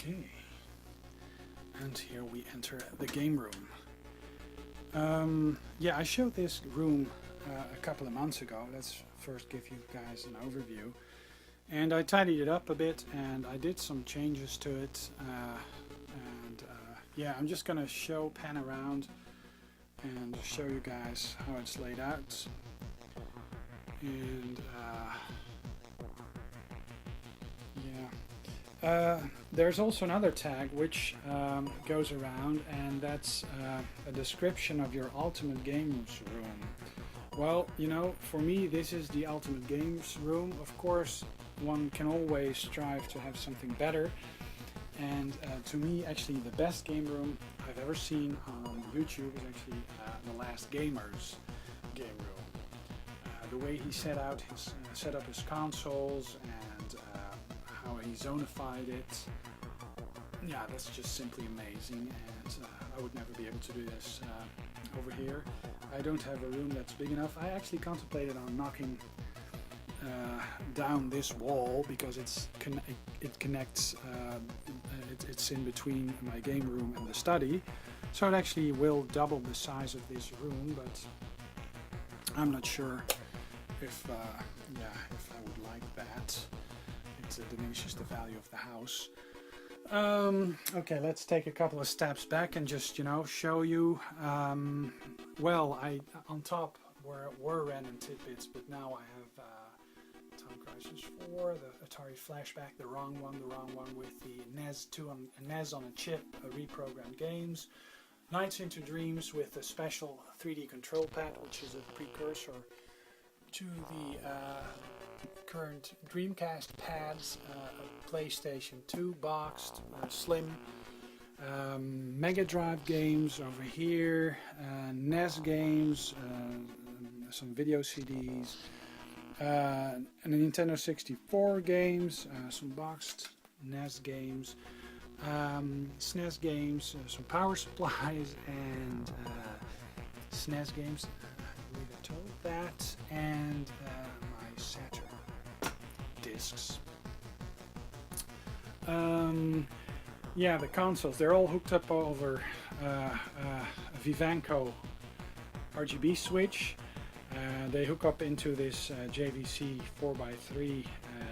Okay, and here we enter the game room. Yeah, I showed this room a couple of months ago. Let's first give you guys an overview. And I tidied it up a bit and I did some changes to it. Yeah, I'm just gonna pan around and show you guys how it's laid out. And there's also another tag which goes around, and that's a description of your ultimate games room. Well, you know, for me this is the ultimate games room. Of course, one can always strive to have something better, and to me actually the best game room I've ever seen on YouTube is actually The Last Gamer's game room. The way he set up his consoles and how he zonified it, yeah, that's just simply amazing, and I would never be able to do this over here. I don't have a room that's big enough. I actually contemplated on knocking down this wall because it connects, it's in between my game room and the study, so it actually will double the size of this room, but I'm not sure if I would like that. It diminishes the value of the house. Okay, let's take a couple of steps back and just, you know, show you. Well, on top were random tidbits, but now I have Time Crisis 4, the Atari Flashback, the wrong one with the NES on a chip, reprogrammed games. Nights into Dreams with a special 3D control pad, which is a precursor to the current Dreamcast pads, a PlayStation 2 boxed, slim, Mega Drive games over here, NES games, some video CDs, and a Nintendo 64 games, some boxed NES games, SNES games, some power supplies, and SNES games. I believe I told that, and my Saturn discs. Yeah, the consoles, they're all hooked up over a Vivanco RGB switch. They hook up into this JVC 4x3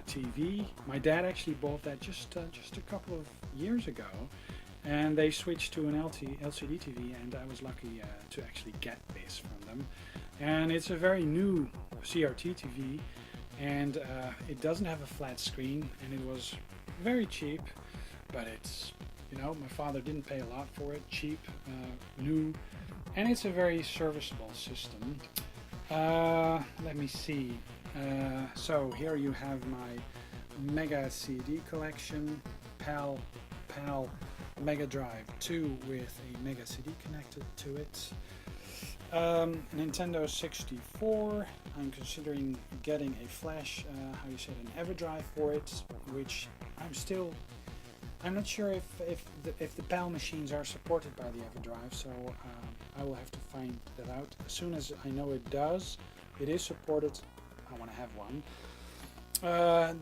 TV. My dad actually bought that just a couple of years ago, and they switched to an LCD TV, and I was lucky to actually get this from them. And it's a very new CRT TV, and it doesn't have a flat screen, and it was very cheap, but it's, you know, my father didn't pay a lot for it. Cheap, new, and it's a very serviceable system. Let me see. So here you have my Mega CD collection, PAL Mega Drive 2 with a Mega CD connected to it. Nintendo 64. I'm considering getting a flash, an EverDrive for it, which I'm not sure if the PAL machines are supported by the EverDrive, so I will have to find that out. As soon as I know it is supported, I want to have one.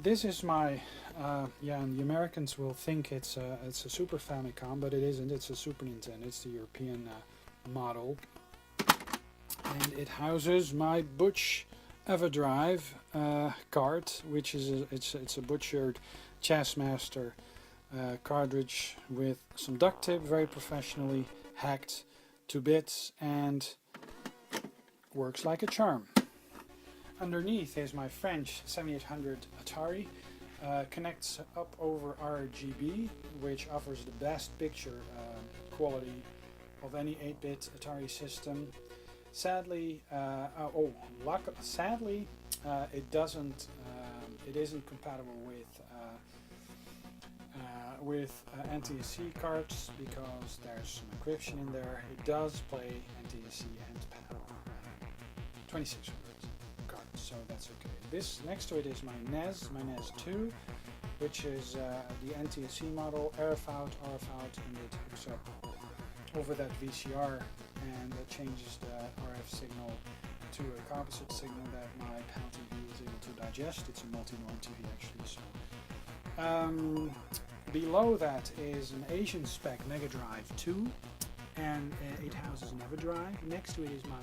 This is my, and the Americans will think it's a Super Famicom, but it isn't. It's a Super Nintendo. It's the European model, and it houses my Butch EverDrive card, which is it's a butchered Chessmaster cartridge with some duct tape, very professionally hacked to bits, and works like a charm. Underneath is my French 7800 Atari. Connects up over RGB, which offers the best picture quality of any 8-bit Atari system. Sadly, it doesn't. It isn't compatible with NTSC cards because there's some encryption in there. It does play NTSC and PAL 2600 cards, so that's okay. This next to it is my NES 2, which is the NTSC model, RF out, and it hooks up over that VCR, and that changes the RF signal to a composite signal that my PAL TV is able to digest. It's a multi-norm TV actually. So Below that is an Asian spec Mega Drive 2, and it houses an EverDrive. Next to it is my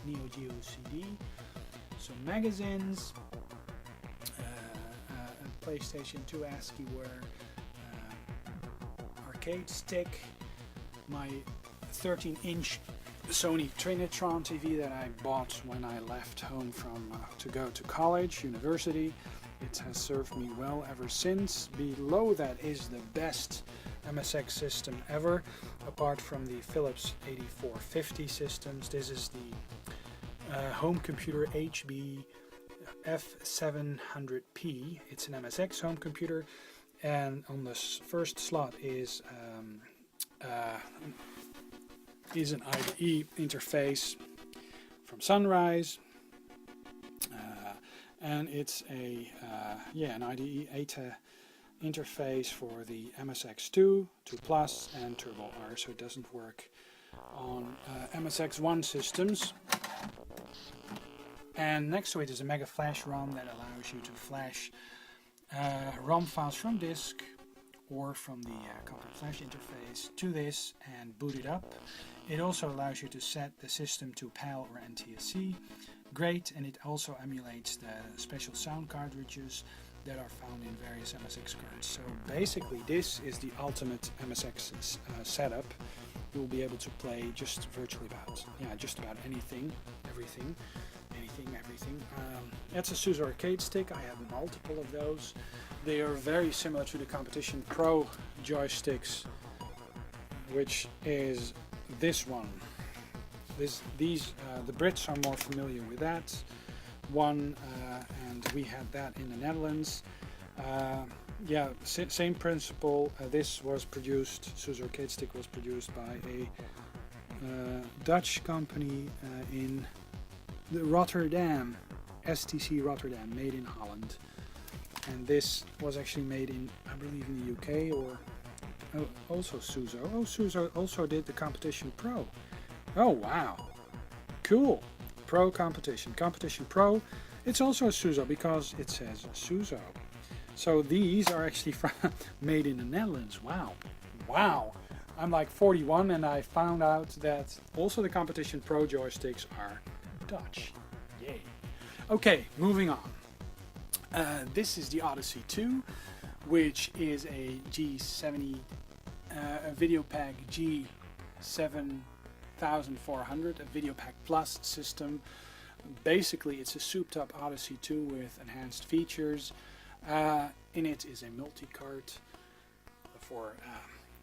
Neo Geo CD, some magazines, a PlayStation 2 ASCII-ware arcade stick, my 13-inch Sony Trinitron TV that I bought when I left home to go to college, university. It has served me well ever since. Below that is the best MSX system ever, apart from the Philips 8450 systems. This is the home computer HB F700P. It's an MSX home computer, and on the first slot is an IDE interface from Sunrise, and it's an IDE ATA interface for the MSX2, 2 Plus, and Turbo R, so it doesn't work on MSX1 systems. And next to it is a Mega Flash ROM that allows you to flash ROM files from disk or from the Compact Flash interface to this and boot it up. It also allows you to set the system to PAL or NTSC. Great, and it also emulates the special sound cartridges that are found in various MSX cards. So basically this is the ultimate MSX setup. You'll be able to play just virtually just about anything, everything. It's a SUSE arcade stick. I have multiple of those. They are very similar to the Competition Pro joysticks, which is this one. The Brits are more familiar with that one, and we had that in the Netherlands. Same principle. This was produced, SUSE arcade stick was produced by a Dutch company in Rotterdam, STC Rotterdam, made in Holland. And this was actually made in, I believe, in the UK, or also SUSE. Oh, SUSE also did the Competition Pro. Oh wow, cool. Pro Competition Pro. It's also a SUSE because it says SUSE. So these are actually made in the Netherlands. Wow. I'm like 41 and I found out that also the Competition Pro joysticks are Dutch. Yay. Okay, moving on. This is the Odyssey 2, which is a G70 a VideoPack G7400, a VideoPack Plus system. Basically, it's a souped-up Odyssey 2 with enhanced features. In it is a multi-cart for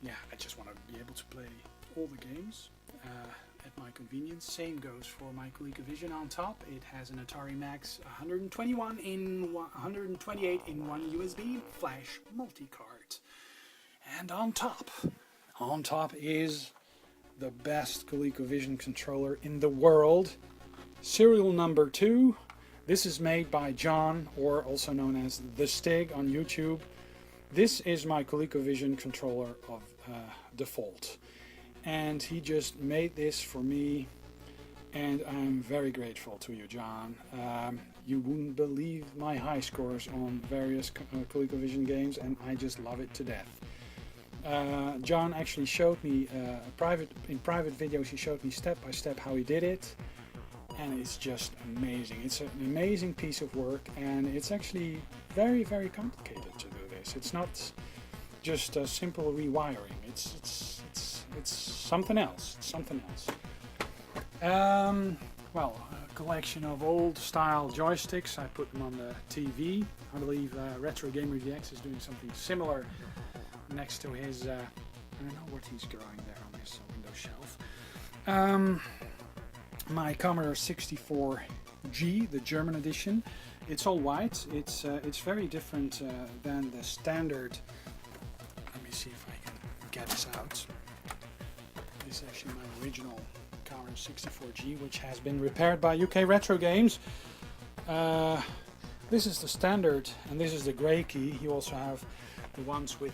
I just want to be able to play all the games at my convenience. Same goes for my ColecoVision on top. It has an Atari Max 128 in one USB flash multi-cart. And on top is the best ColecoVision controller in the world. Serial number 2. This is made by John, or also known as The Stig on YouTube. This is my ColecoVision controller of default. And he just made this for me, and I'm very grateful to you, John. You wouldn't believe my high scores on various ColecoVision games, and I just love it to death. John actually showed me in private videos. He showed me step by step how he did it, and it's just amazing. It's an amazing piece of work, and it's actually very, very complicated to do this. It's not just a simple rewiring. It's something else. Well, a collection of old style joysticks. I put them on the TV. I believe Retro Gamer VX is doing something similar next to his, I don't know what he's growing there on his window shelf. My Commodore 64G, the German edition. It's all white. It's very different than the standard. Let me see if I can get this out. This is actually my original Commodore 64G, which has been repaired by UK Retro Games. This is the standard, and this is the grey key. You also have the ones with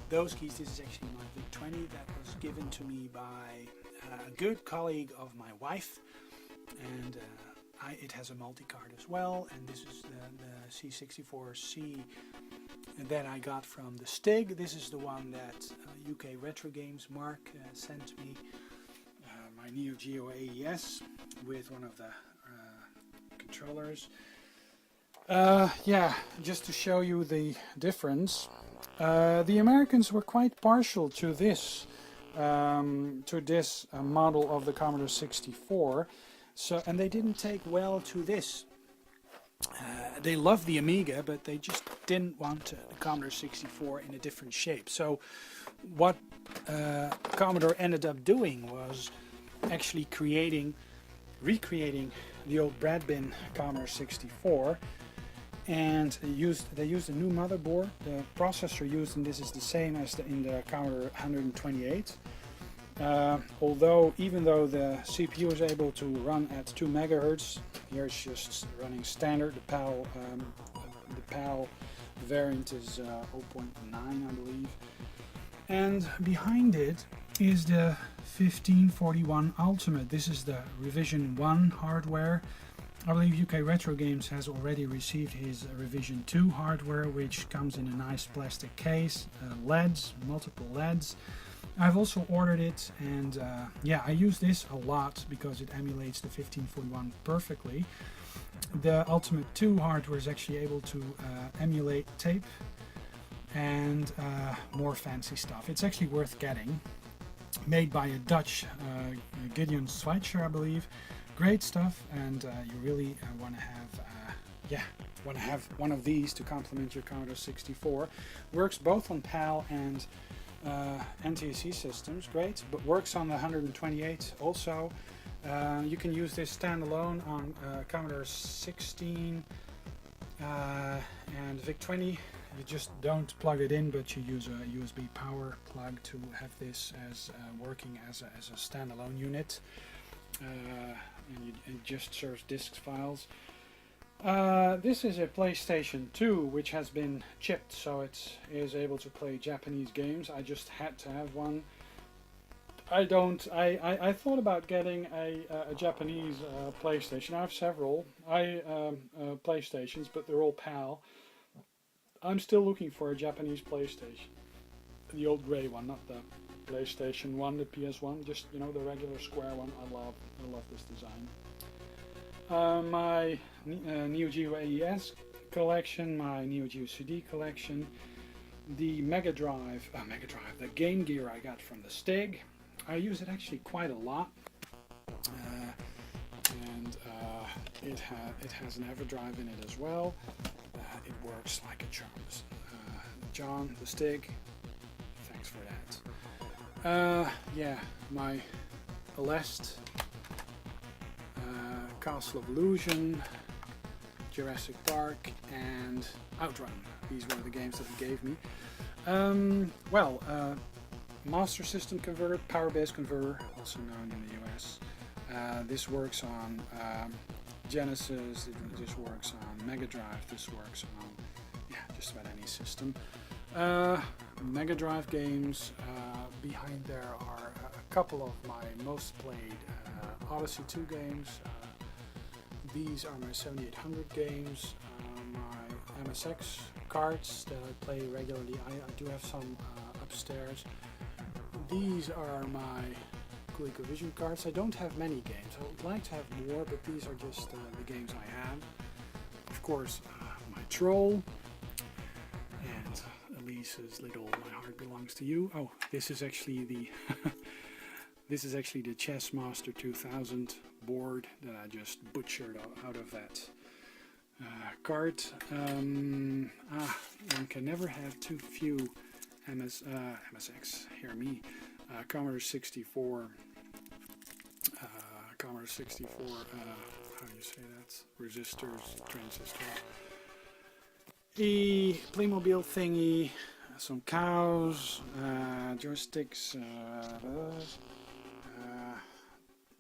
those keys. This is actually my VIC-20 that was given to me by a good colleague of my wife, and it has a multi-card as well. And this is the C64C that I got from the Stig. This is the one that UK Retro Games Mark sent me. My Neo Geo AES with one of the controllers. Yeah, just to show you the difference. The Americans were quite partial to this model of the Commodore 64, and they didn't take well to this. They loved the Amiga, but they just didn't want the Commodore 64 in a different shape. So what Commodore ended up doing was actually recreating the old bread bin Commodore 64, and they used a new motherboard. The processor used in this is the same as in the Commodore 128. Even though the CPU is able to run at 2 MHz, here it's just running standard. The PAL variant is 0.9, I believe. And behind it is the 1541 Ultimate. This is the Revision 1 hardware. I believe UK Retro Games has already received his Revision 2 hardware, which comes in a nice plastic case, multiple LEDs. I've also ordered it, and yeah, I use this a lot because it emulates the 1541 perfectly. The Ultimate 2 hardware is actually able to emulate tape and more fancy stuff. It's actually worth getting. Made by a Dutch Gideon Schweitzer, I believe. Great stuff, and you really want to have one of these to complement your Commodore 64. Works both on PAL and NTSC systems, great, but works on the 128 also. You can use this standalone on Commodore 16 and VIC-20. You just don't plug it in, but you use a USB power plug to have this as working as a standalone unit, and it just serves disk files. This is a PlayStation 2 which has been chipped, so it is able to play Japanese games. I just had to have one. I thought about getting a Japanese PlayStation. I have several PlayStations, but they're all PAL. I'm still looking for a Japanese PlayStation. The old grey one, not the PlayStation 1, the PS1, just, you know, the regular square one. I love this design. My Neo Geo AES collection, my Neo Geo CD collection, the Mega Drive, the Game Gear I got from the Stig. I use it actually quite a lot, and it has an EverDrive in it as well. It works like a charm. John, the Stig, thanks for that. Yeah, my Aleste, Castle of Illusion, Jurassic Park, and Outrun. These were the games that he gave me. Master System converter, Power Base converter, also known in the US. This works on Genesis, this works on Mega Drive, this works on just about any system. Mega Drive games, behind there are a couple of my most played Odyssey 2 games. These are my 7800 games, my MSX cards that I play regularly. I do have some upstairs. These are my ColecoVision cards. I don't have many games. I would like to have more, but these are just the games I have. Of course, my Troll, and Elise's little My Heart Belongs to You. Oh, this is actually the the Chess Master 2000 board that I just butchered out of that card. One can never have too few MSX. Hear me. Commodore 64. Commodore 64. How do you say that? Resistors, transistors. The Playmobil thingy. Some cows. Joysticks.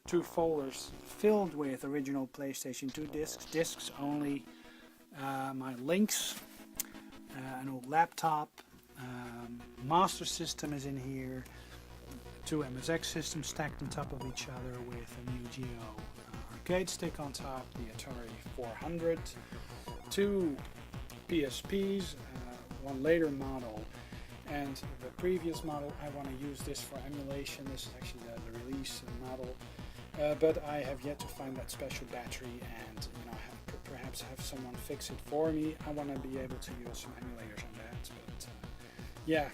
2 folders filled with original PlayStation 2 discs only. My Lynx. An old laptop. Master System is in here. 2 MSX systems stacked on top of each other with a Neo Geo arcade stick on top, the Atari 400, 2 PSPs, one later model, and the previous model I want to use this for emulation. This is actually the release model, but I have yet to find that special battery, and perhaps have someone fix it for me. I want to be able to use some emulators on that. But yeah,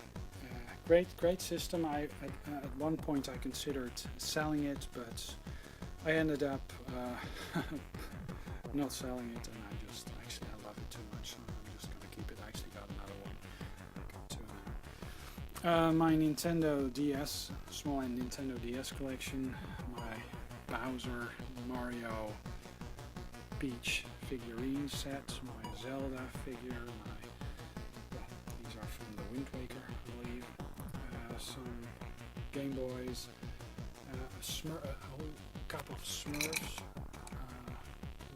great system. At one point I considered selling it, but I ended up not selling it, and I love it too much, so I'm just gonna keep it. I actually got another one. My Nintendo DS, small-end Nintendo DS collection, my Bowser, Mario, Peach figurine set, my Zelda figure, these are from the Wind Waker, I believe, some Game Boys, a whole cup of Smurfs,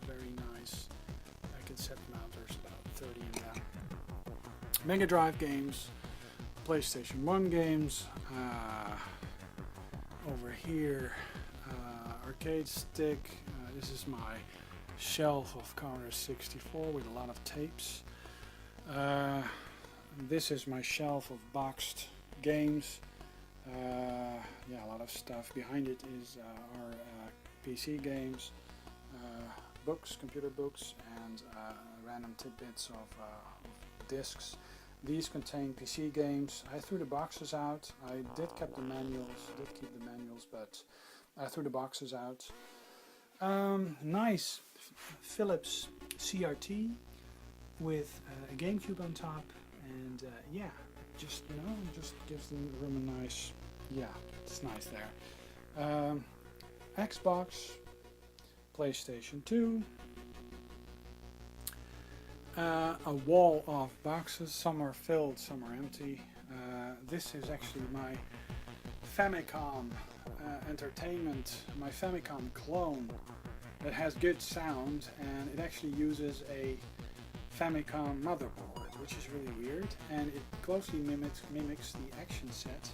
very nice. I can set them out, there's about 30 in that. Mega Drive games, PlayStation 1 games, over here, arcade stick. This is my shelf of Counter 64 with a lot of tapes. This is my shelf of boxed games. Yeah, a lot of stuff. Behind it is our PC games, books, computer books, and random tidbits of discs. These contain PC games. I threw the boxes out. I did keep the manuals, but I threw the boxes out. Nice Philips CRT with a GameCube on top, and yeah, just gives the room a nice, yeah, it's nice there. Xbox, PlayStation 2, a wall of boxes. Some are filled, some are empty. This is actually my Famicom Entertainment, my Famicom clone that has good sound, and it actually uses a Famicom motherboard, which is really weird, and it closely mimics the action set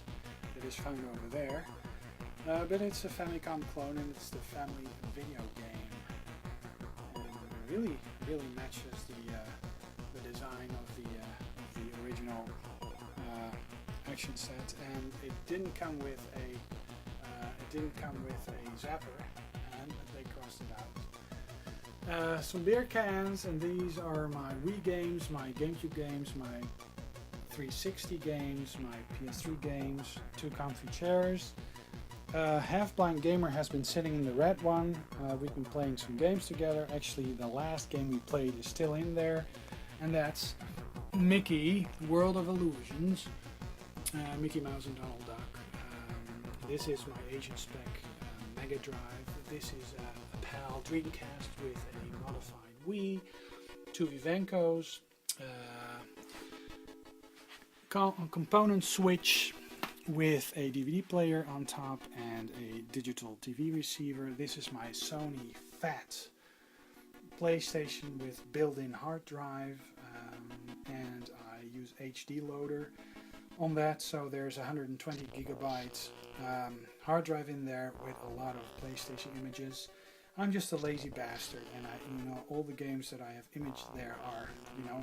that is found over there, but it's a Famicom clone, and it's the family video game, and it really matches the design of the original action set, and it didn't come with a zapper, and they crossed it out. Some beer cans, and these are my Wii games, my GameCube games, my 360 games, my PS3 games, 2 comfy chairs. Half Blind Gamer has been sitting in the red one. We've been playing some games together. Actually, the last game we played is still in there, and that's Mickey, World of Illusions. Mickey Mouse and Donald Duck. This is my Asian Spec Mega Drive. This is a PAL Dreamcast with a modified Wii, 2 Vivencos, component switch with a DVD player on top and a digital TV receiver. This is my Sony Fat PlayStation with built-in hard drive, and I use HD loader on that, so there's 120 gigabytes hard drive in there with a lot of PlayStation images. I'm just a lazy bastard, and all the games that I have imaged there are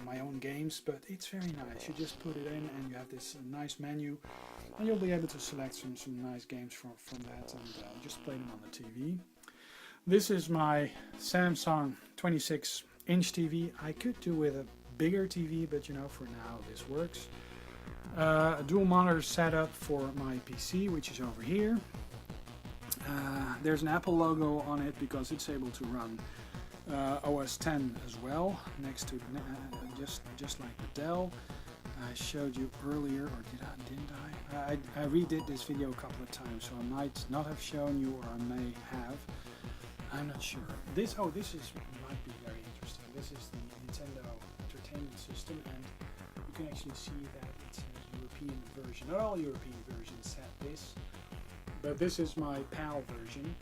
my own games, but it's very nice. You just put it in and you have this nice menu, and you'll be able to select some nice games from that, and just play them on the TV. This is my Samsung 26-inch TV. I could do with a bigger TV, but for now this works. A dual monitor setup for my PC, which is over here. There's an Apple logo on it because it's able to run OS X as well, next to just like the Dell I showed you earlier, or didn't I? I redid this video a couple of times, so I might not have shown you, or I may have. I'm not sure. This might be very interesting. This is the Nintendo Entertainment System, and you can actually see that it says European version. Not all European versions have this, but this is my PAL version.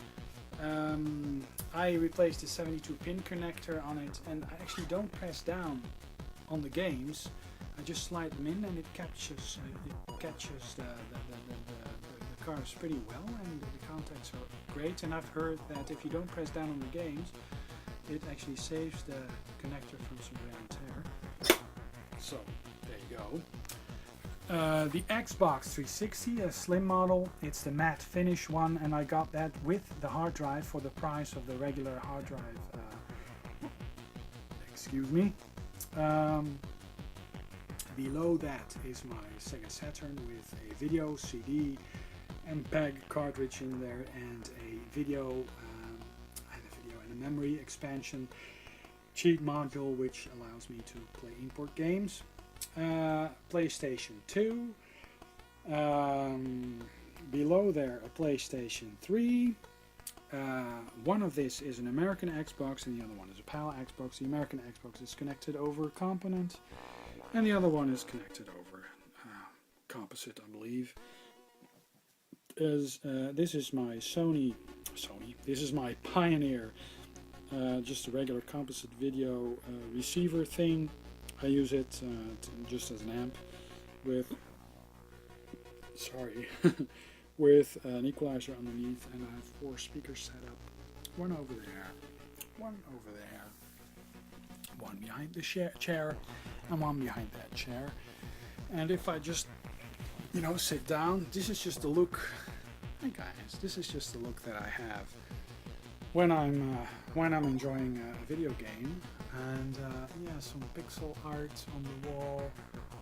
I replaced the 72-pin connector on it, and I actually don't press down on the games. I just slide them in, and it catches the cards pretty well, and the contacts are great. And I've heard that if you don't press down on the games, it actually saves the connector from some wear and tear. So there you go. The Xbox 360, a slim model. It's the matte finish one, and I got that with the hard drive for the price of the regular hard drive. Excuse me. Below that is my Sega Saturn with a video, CD, MPEG cartridge in there, and a video, and a memory expansion cheat module, which allows me to play import games. PlayStation 2. Below there, a PlayStation 3. One of this is an American Xbox, and the other one is a PAL Xbox. The American Xbox is connected over component, and the other one is connected over composite, I believe. This is my Sony. This is my Pioneer, just a regular composite video receiver thing. I use it just as an amp with, with an equalizer underneath, and I have 4 speakers set up. One over there, one over there, one behind the chair, and one behind that chair. And if I just, sit down, this is just the look. Hey guys, this is just the look that I have when I'm enjoying a video game. And yeah, some pixel art on the wall.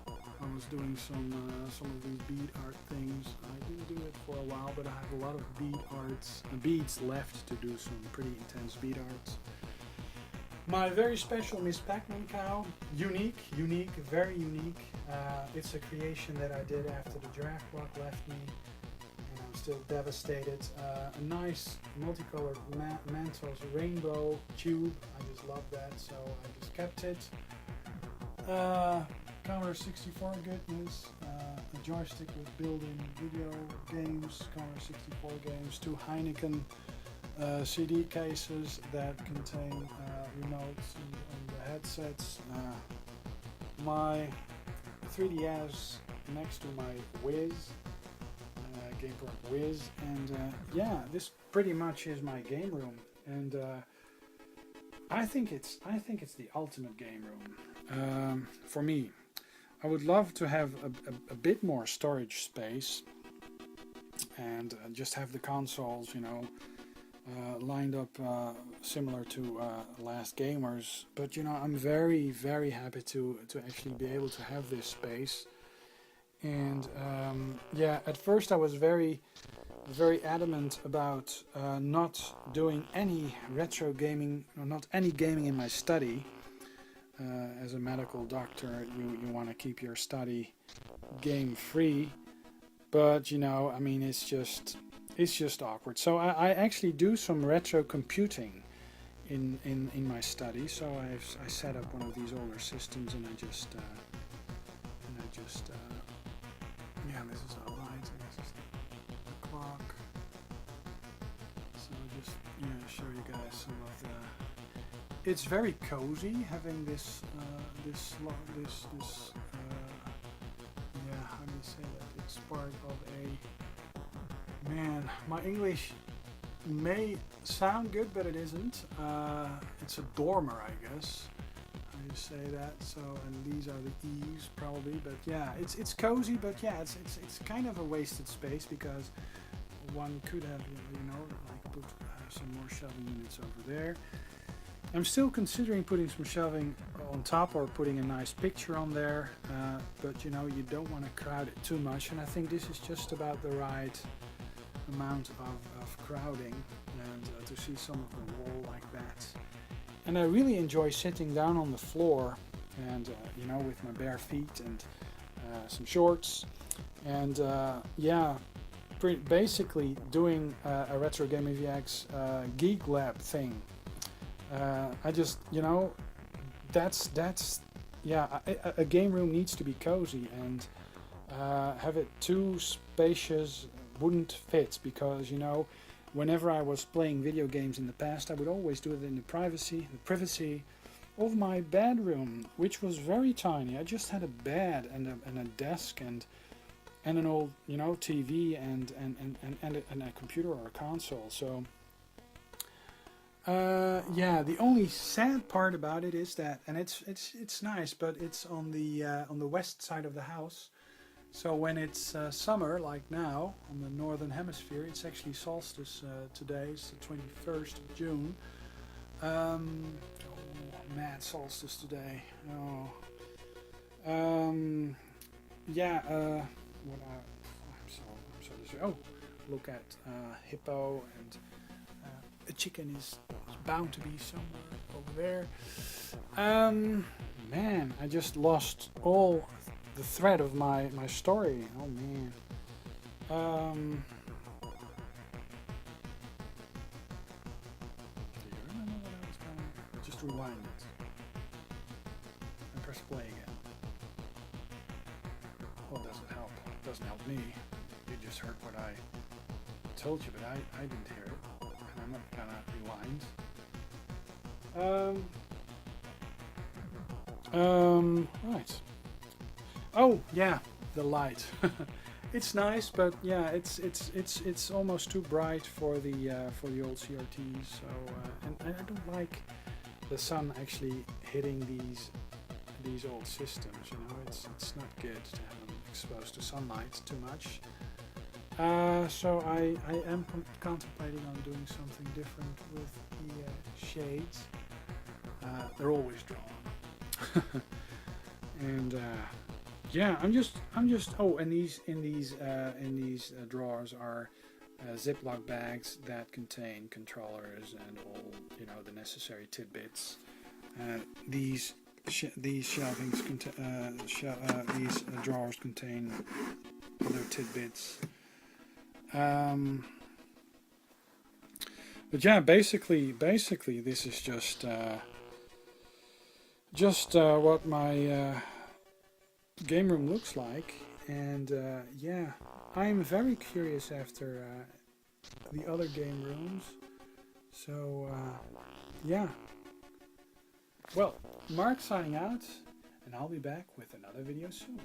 I was doing some of these bead art things. I didn't do it for a while, but I have a lot of beads left to do some pretty intense bead arts. My very special Miss Pac-Man cow, unique, very unique. It's a creation that I did after the giraffe block left me, and I'm still devastated. A nice multicolored Mentos rainbow tube. I just love that, so I just kept it. Commodore 64 goodness, a joystick with built-in video games, Commodore 64 games, 2 Heineken CD cases that contain remotes and the headsets, my 3DS next to my Wiz, GameRoom Wiz, and yeah, this pretty much is my game room, and I think it's the ultimate game room for me. I would love to have a bit more storage space and just have the consoles, lined up similar to Last Gamers. But I'm very, very happy to actually be able to have this space. And yeah, at first I was very, very adamant about not doing any retro gaming, or not any gaming in my study. As a medical doctor, you want to keep your study game free, but I mean, it's just awkward. So I actually do some retro computing in my study. So I set up one of these older systems, and I just yeah, this is our lights, and this is the clock. So just show you guys some of the. It's very cozy having this yeah, how do you say that? It's part of a, man, my English may sound good, but it isn't. It's a dormer, I guess. How do you say that? So, and these are the eaves probably, but yeah, it's cozy, but yeah, it's kind of a wasted space, because one could have like put some more shelving units over there. I'm still considering putting some shelving on top, or putting a nice picture on there, but you don't want to crowd it too much, and I think this is just about the right amount of crowding, and to see some of the wall like that. And I really enjoy sitting down on the floor, and with my bare feet and some shorts, and yeah, basically doing a Retro Gaming VX Geek Lab thing. I just, that's yeah, a game room needs to be cozy, and have it too spacious wouldn't fit, because whenever I was playing video games in the past, I would always do it in the privacy of my bedroom, which was very tiny. I just had a bed and a desk and an old TV and a computer or a console. So Yeah, the only sad part about it is that, and it's nice, but it's on the west side of the house. So when it's summer, like now, on the northern hemisphere, it's actually solstice today. It's the 21st of June. Oh, mad solstice today. Oh. Yeah. I'm so disappointed. Oh, look at hippo, and a chicken is bound to be somewhere over there. Man, I just lost all the thread of my story. Oh man. Do you remember what I was going? Just rewind it and press play again. Well, does it help? It doesn't help me. You just heard what I told you, but I didn't hear it, and I'm not gonna rewind. Right. Oh yeah, the light. It's nice, but yeah, it's almost too bright for the old CRTs. So and I don't like the sun actually hitting these old systems. You know, it's not good to have them exposed to sunlight too much. So I am contemplating on doing something different with the shades. They're always drawn, and yeah, I'm just. Oh, and in these drawers are Ziploc bags that contain controllers and all, you know, the necessary tidbits. These shelvings, these drawers contain other tidbits. But yeah, basically, this is just what my game room looks like, and yeah, I'm very curious after the other game rooms. So yeah. Well, Mark signing out, and I'll be back with another video soon.